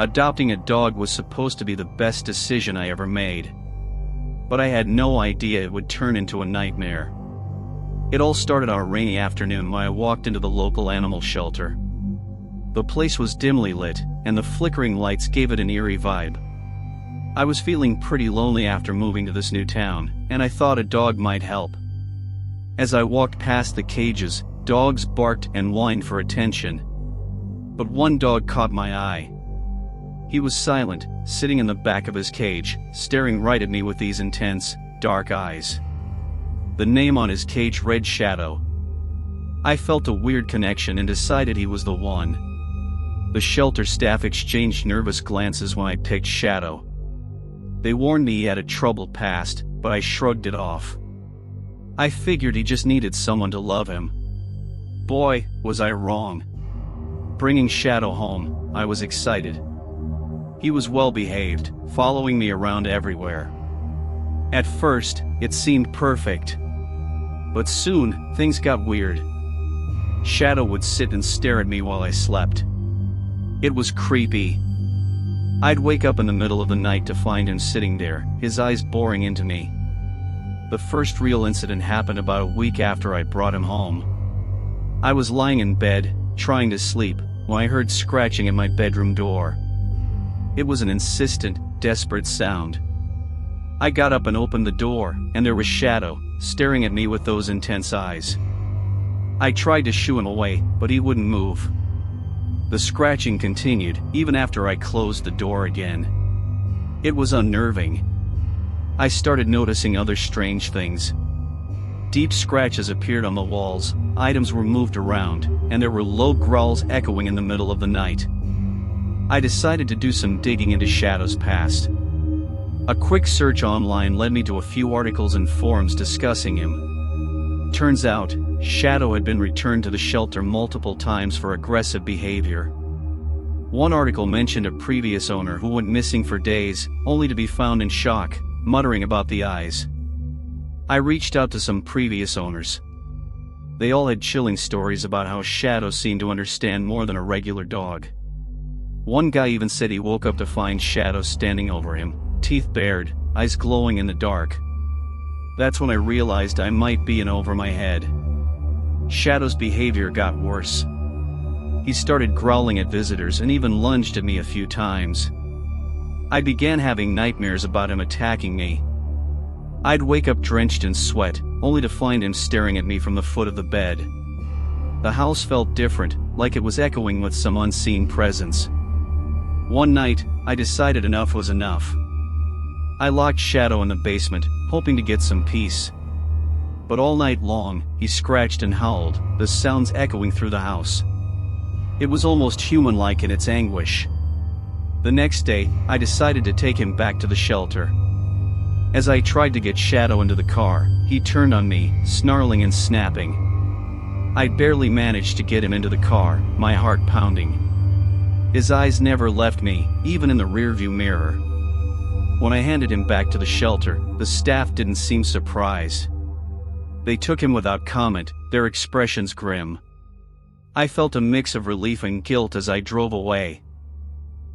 Adopting a dog was supposed to be the best decision I ever made. But I had no idea it would turn into a nightmare. It all started on a rainy afternoon when I walked into the local animal shelter. The place was dimly lit, and the flickering lights gave it an eerie vibe. I was feeling pretty lonely after moving to this new town, and I thought a dog might help. As I walked past the cages, dogs barked and whined for attention. But one dog caught my eye. He was silent, sitting in the back of his cage, staring right at me with these intense, dark eyes. The name on his cage read Shadow. I felt a weird connection and decided he was the one. The shelter staff exchanged nervous glances when I picked Shadow. They warned me he had a troubled past, but I shrugged it off. I figured he just needed someone to love him. Boy, was I wrong. Bringing Shadow home, I was excited. He was well behaved, following me around everywhere. At first, it seemed perfect. But soon, things got weird. Shadow would sit and stare at me while I slept. It was creepy. I'd wake up in the middle of the night to find him sitting there, his eyes boring into me. The first real incident happened about a week after I'd brought him home. I was lying in bed, trying to sleep, when I heard scratching at my bedroom door. It was an insistent, desperate sound. I got up and opened the door, and there was Shadow, staring at me with those intense eyes. I tried to shoo him away, but he wouldn't move. The scratching continued, even after I closed the door again. It was unnerving. I started noticing other strange things. Deep scratches appeared on the walls, items were moved around, and there were low growls echoing in the middle of the night. I decided to do some digging into Shadow's past. A quick search online led me to a few articles and forums discussing him. Turns out, Shadow had been returned to the shelter multiple times for aggressive behavior. One article mentioned a previous owner who went missing for days, only to be found in shock, muttering about the eyes. I reached out to some previous owners. They all had chilling stories about how Shadow seemed to understand more than a regular dog. One guy even said he woke up to find Shadow standing over him, teeth bared, eyes glowing in the dark. That's when I realized I might be in over my head. Shadow's behavior got worse. He started growling at visitors and even lunged at me a few times. I began having nightmares about him attacking me. I'd wake up drenched in sweat, only to find him staring at me from the foot of the bed. The house felt different, like it was echoing with some unseen presence. One night, I decided enough was enough. I locked Shadow in the basement, hoping to get some peace. But all night long, he scratched and howled, the sounds echoing through the house. It was almost human-like in its anguish. The next day, I decided to take him back to the shelter. As I tried to get Shadow into the car, he turned on me, snarling and snapping. I barely managed to get him into the car, my heart pounding. His eyes never left me, even in the rearview mirror. When I handed him back to the shelter, the staff didn't seem surprised. They took him without comment, their expressions grim. I felt a mix of relief and guilt as I drove away.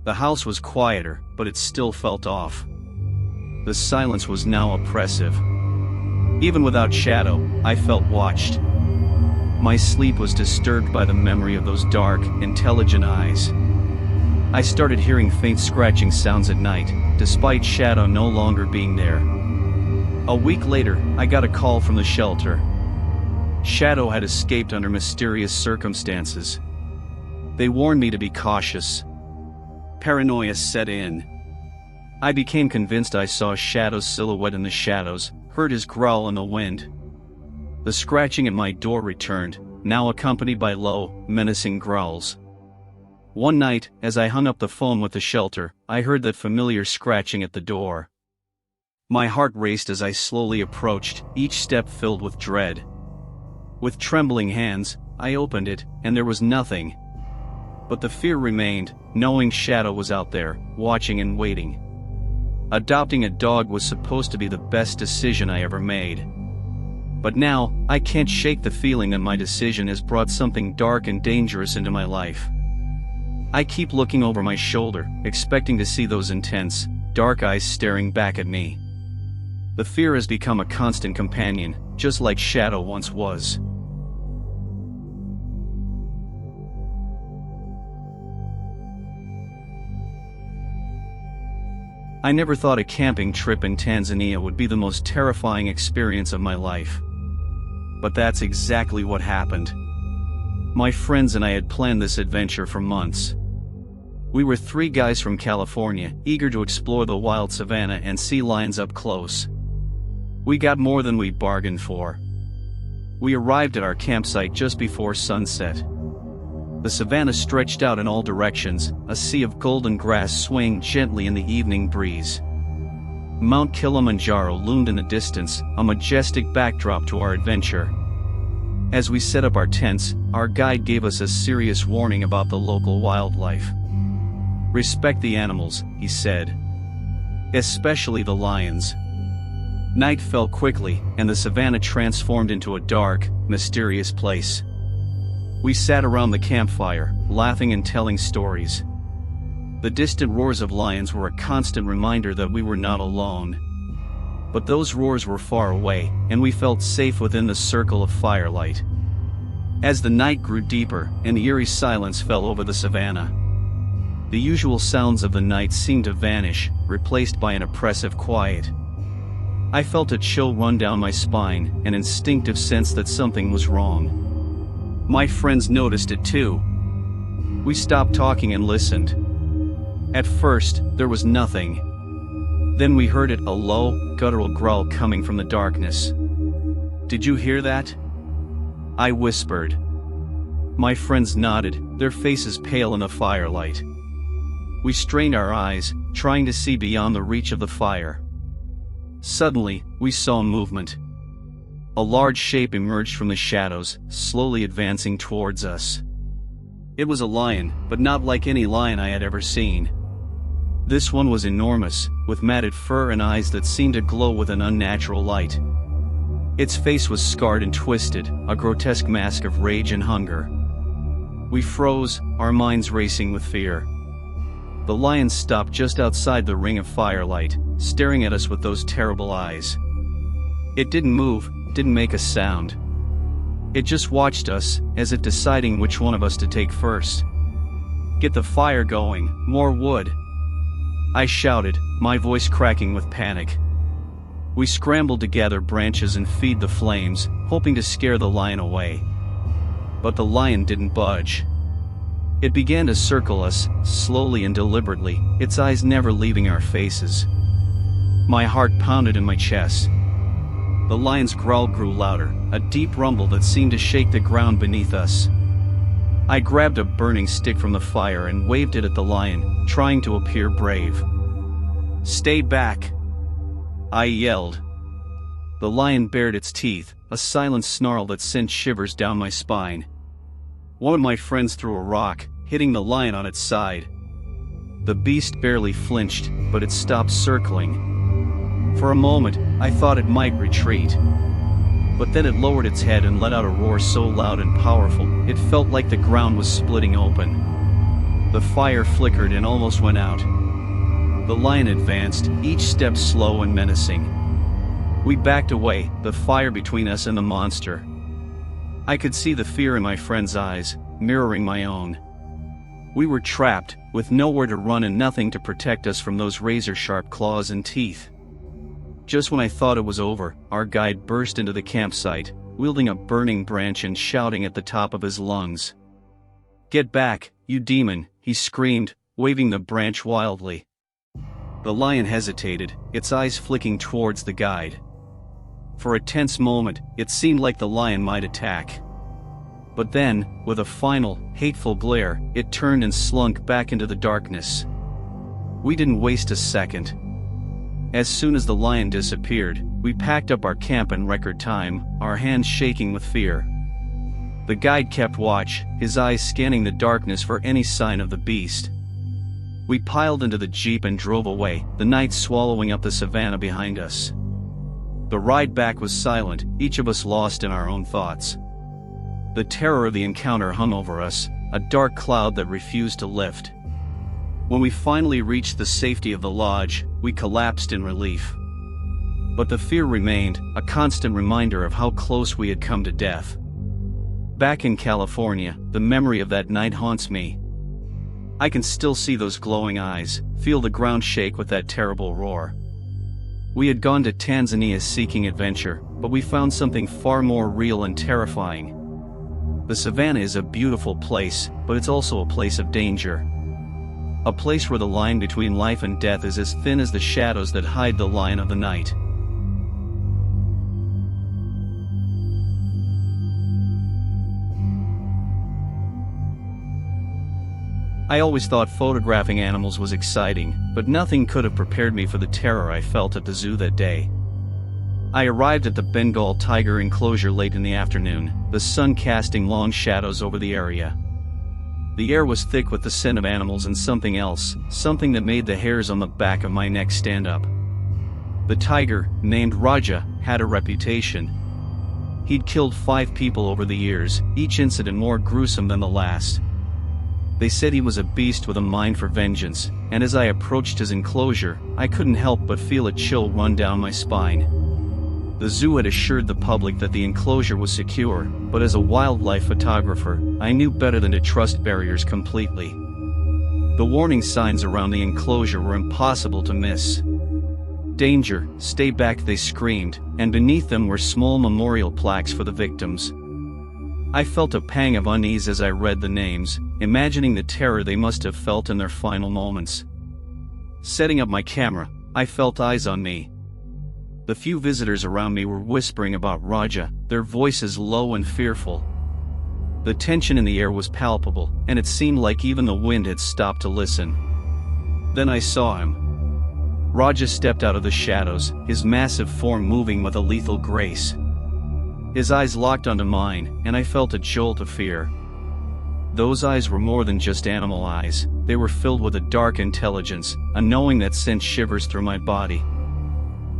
The house was quieter, but it still felt off. The silence was now oppressive. Even without Shadow, I felt watched. My sleep was disturbed by the memory of those dark, intelligent eyes. I started hearing faint scratching sounds at night, despite Shadow no longer being there. A week later, I got a call from the shelter. Shadow had escaped under mysterious circumstances. They warned me to be cautious. Paranoia set in. I became convinced I saw Shadow's silhouette in the shadows, heard his growl in the wind. The scratching at my door returned, now accompanied by low, menacing growls. One night, as I hung up the phone with the shelter, I heard that familiar scratching at the door. My heart raced as I slowly approached, each step filled with dread. With trembling hands, I opened it, and there was nothing. But the fear remained, knowing Shadow was out there, watching and waiting. Adopting a dog was supposed to be the best decision I ever made. But now, I can't shake the feeling that my decision has brought something dark and dangerous into my life. I keep looking over my shoulder, expecting to see those intense, dark eyes staring back at me. The fear has become a constant companion, just like Shadow once was. I never thought a camping trip in Tanzania would be the most terrifying experience of my life. But that's exactly what happened. My friends and I had planned this adventure for months. We were 3 guys from California, eager to explore the wild savanna and see lions up close. We got more than we bargained for. We arrived at our campsite just before sunset. The savanna stretched out in all directions, a sea of golden grass swaying gently in the evening breeze. Mount Kilimanjaro loomed in the distance, a majestic backdrop to our adventure. As we set up our tents, our guide gave us a serious warning about the local wildlife. "Respect the animals," he said. "Especially the lions." Night fell quickly, and the savanna transformed into a dark, mysterious place. We sat around the campfire, laughing and telling stories. The distant roars of lions were a constant reminder that we were not alone. But those roars were far away, and we felt safe within the circle of firelight. As the night grew deeper, an eerie silence fell over the savanna. The usual sounds of the night seemed to vanish, replaced by an oppressive quiet. I felt a chill run down my spine, an instinctive sense that something was wrong. My friends noticed it too. We stopped talking and listened. At first, there was nothing. Then we heard it, a low, guttural growl coming from the darkness. "Did you hear that?" I whispered. My friends nodded, their faces pale in the firelight. We strained our eyes, trying to see beyond the reach of the fire. Suddenly, we saw movement. A large shape emerged from the shadows, slowly advancing towards us. It was a lion, but not like any lion I had ever seen. This one was enormous, with matted fur and eyes that seemed to glow with an unnatural light. Its face was scarred and twisted, a grotesque mask of rage and hunger. We froze, our minds racing with fear. The lion stopped just outside the ring of firelight, staring at us with those terrible eyes. It didn't move, didn't make a sound. It just watched us, as if deciding which one of us to take first. "Get the fire going, more wood!" I shouted, my voice cracking with panic. We scrambled to gather branches and feed the flames, hoping to scare the lion away. But the lion didn't budge. It began to circle us, slowly and deliberately, its eyes never leaving our faces. My heart pounded in my chest. The lion's growl grew louder, a deep rumble that seemed to shake the ground beneath us. I grabbed a burning stick from the fire and waved it at the lion, trying to appear brave. "Stay back!" I yelled. The lion bared its teeth, a silent snarl that sent shivers down my spine. One of my friends threw a rock, hitting the lion on its side. The beast barely flinched, but it stopped circling. For a moment, I thought it might retreat. But then it lowered its head and let out a roar so loud and powerful, it felt like the ground was splitting open. The fire flickered and almost went out. The lion advanced, each step slow and menacing. We backed away, the fire between us and the monster. I could see the fear in my friend's eyes, mirroring my own. We were trapped, with nowhere to run and nothing to protect us from those razor-sharp claws and teeth. Just when I thought it was over, our guide burst into the campsite, wielding a burning branch and shouting at the top of his lungs. "Get back, you demon," he screamed, waving the branch wildly. The lion hesitated, its eyes flicking towards the guide. For a tense moment, it seemed like the lion might attack. But then, with a final, hateful glare, it turned and slunk back into the darkness. We didn't waste a second. As soon as the lion disappeared, we packed up our camp in record time, our hands shaking with fear. The guide kept watch, his eyes scanning the darkness for any sign of the beast. We piled into the jeep and drove away, the night swallowing up the savanna behind us. The ride back was silent, each of us lost in our own thoughts. The terror of the encounter hung over us, a dark cloud that refused to lift. When we finally reached the safety of the lodge, we collapsed in relief. But the fear remained, a constant reminder of how close we had come to death. Back in California, the memory of that night haunts me. I can still see those glowing eyes, feel the ground shake with that terrible roar. We had gone to Tanzania seeking adventure, but we found something far more real and terrifying. The savannah is a beautiful place, but it's also a place of danger. A place where the line between life and death is as thin as the shadows that hide the lion of the night. I always thought photographing animals was exciting, but nothing could have prepared me for the terror I felt at the zoo that day. I arrived at the Bengal tiger enclosure late in the afternoon, the sun casting long shadows over the area. The air was thick with the scent of animals and something else, something that made the hairs on the back of my neck stand up. The tiger, named Raja, had a reputation. He'd killed 5 people over the years, each incident more gruesome than the last. They said he was a beast with a mind for vengeance, and as I approached his enclosure, I couldn't help but feel a chill run down my spine. The zoo had assured the public that the enclosure was secure, but as a wildlife photographer, I knew better than to trust barriers completely. The warning signs around the enclosure were impossible to miss. "Danger, stay back," they screamed, and beneath them were small memorial plaques for the victims. I felt a pang of unease as I read the names, imagining the terror they must have felt in their final moments. Setting up my camera, I felt eyes on me. The few visitors around me were whispering about Raja, their voices low and fearful. The tension in the air was palpable, and it seemed like even the wind had stopped to listen. Then I saw him. Raja stepped out of the shadows, his massive form moving with a lethal grace. His eyes locked onto mine, and I felt a jolt of fear. Those eyes were more than just animal eyes, they were filled with a dark intelligence, a knowing that sent shivers through my body.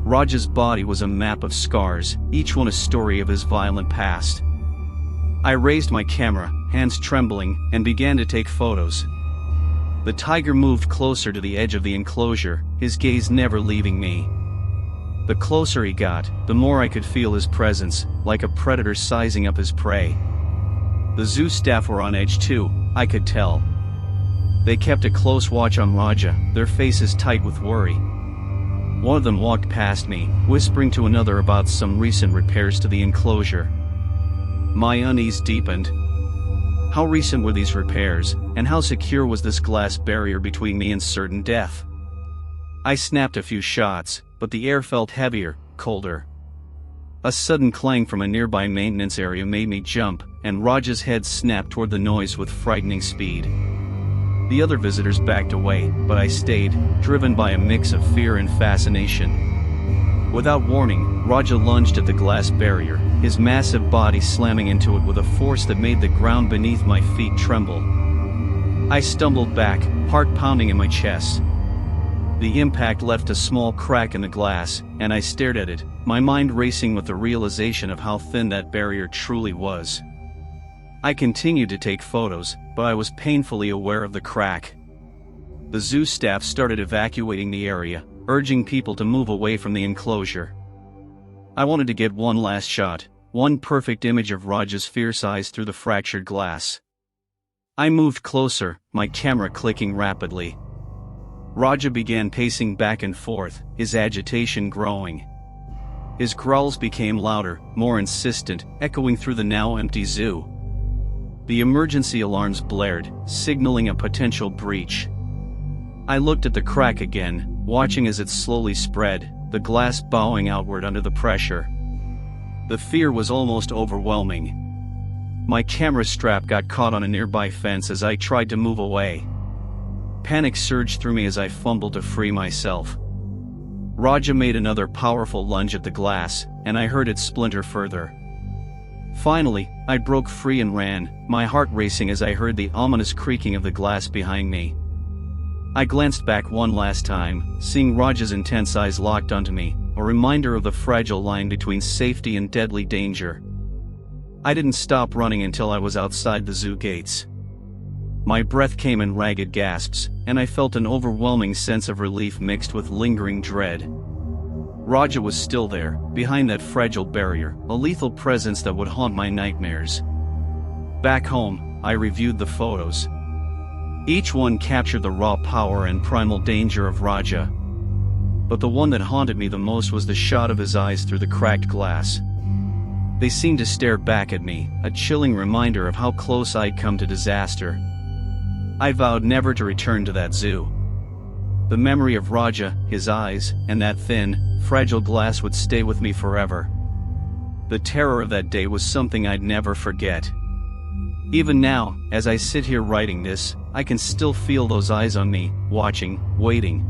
Raja's body was a map of scars, each one a story of his violent past. I raised my camera, hands trembling, and began to take photos. The tiger moved closer to the edge of the enclosure, his gaze never leaving me. The closer he got, the more I could feel his presence, like a predator sizing up his prey. The zoo staff were on edge too, I could tell. They kept a close watch on Raja, their faces tight with worry. One of them walked past me, whispering to another about some recent repairs to the enclosure. My unease deepened. How recent were these repairs, and how secure was this glass barrier between me and certain death? I snapped a few shots, but the air felt heavier, colder. A sudden clang from a nearby maintenance area made me jump, and Raja's head snapped toward the noise with frightening speed. The other visitors backed away, but I stayed, driven by a mix of fear and fascination. Without warning, Raja lunged at the glass barrier, his massive body slamming into it with a force that made the ground beneath my feet tremble. I stumbled back, heart pounding in my chest. The impact left a small crack in the glass, and I stared at it, my mind racing with the realization of how thin that barrier truly was. I continued to take photos, but I was painfully aware of the crack. The zoo staff started evacuating the area, urging people to move away from the enclosure. I wanted to get one last shot, one perfect image of Raja's fierce eyes through the fractured glass. I moved closer, my camera clicking rapidly. Raja began pacing back and forth, his agitation growing. His growls became louder, more insistent, echoing through the now empty zoo. The emergency alarms blared, signaling a potential breach. I looked at the crack again, watching as it slowly spread, the glass bowing outward under the pressure. The fear was almost overwhelming. My camera strap got caught on a nearby fence as I tried to move away. Panic surged through me as I fumbled to free myself. Raja made another powerful lunge at the glass, and I heard it splinter further. Finally, I broke free and ran, my heart racing as I heard the ominous creaking of the glass behind me. I glanced back one last time, seeing Raja's intense eyes locked onto me, a reminder of the fragile line between safety and deadly danger. I didn't stop running until I was outside the zoo gates. My breath came in ragged gasps, and I felt an overwhelming sense of relief mixed with lingering dread. Raja was still there, behind that fragile barrier, a lethal presence that would haunt my nightmares. Back home, I reviewed the photos. Each one captured the raw power and primal danger of Raja. But the one that haunted me the most was the shot of his eyes through the cracked glass. They seemed to stare back at me, a chilling reminder of how close I'd come to disaster. I vowed never to return to that zoo. The memory of Raja, his eyes, and that thin, fragile glass would stay with me forever. The terror of that day was something I'd never forget. Even now, as I sit here writing this, I can still feel those eyes on me, watching, waiting.